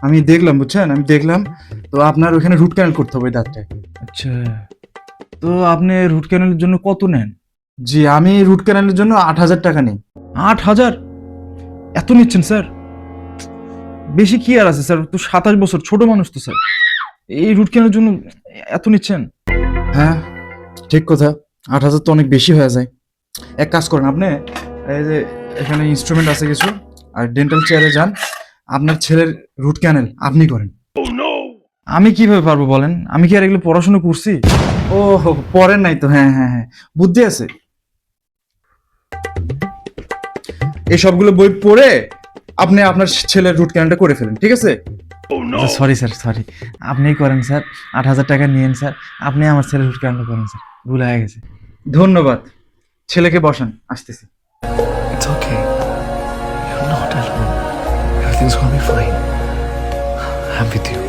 আমি দেখলাম, বুঝছেন, আমি দেখলাম। তো আপনার ওখানে রুট ক্যানেল করতে হবে ওই দাঁতটায়। আচ্ছা, তো আপনি রুট ক্যানেলের জন্য কত নেন? জি, আমি রুট ক্যানেলের জন্য 8,000 টাকা নিই। 8,000? এত নিচ্ছেন স্যার? বেশি কি আর আছে স্যার, তো 27 বছর, ছোট মানুষ তো স্যার, এই রুট ক্যানেলের জন্য এত নিচ্ছেন? হ্যাঁ, ঠিক কথা। 8,000 তো অনেক বেশি হয়ে যায়। এক কাজ করেন আপনি, এই যে এখানে ইনস্ট্রুমেন্ট আছে কিছু, আর ডেন্টাল চেয়ারে যান। আপনার ছেলের রুট ক্যানেল আপনি করেন। আমি কিভাবে পারবো বলেন? আমি কি আর এগুলো পড়াশোনা করছি? ও, পড়েন নাই তো? হ্যাঁ হ্যাঁ হ্যাঁ, বুদ্ধি আছে। এই সবগুলো বই পড়ে আপনি আপনার ছেলের রুট ক্যানেলটা করে ফেলেন, ঠিক আছে? Sorry sir, sorry. আপনিই করেন স্যার, 8,000 টাকা নিয়েন স্যার, আপনি আমার ছেলের রুট ক্যানেল করেন স্যার, ভুল হয়ে গেছে। ধন্যবাদ। ছেলেকে বসান, আসতেছি। It's okay. You're not alone. Everything's gonna be fine. I'm with you.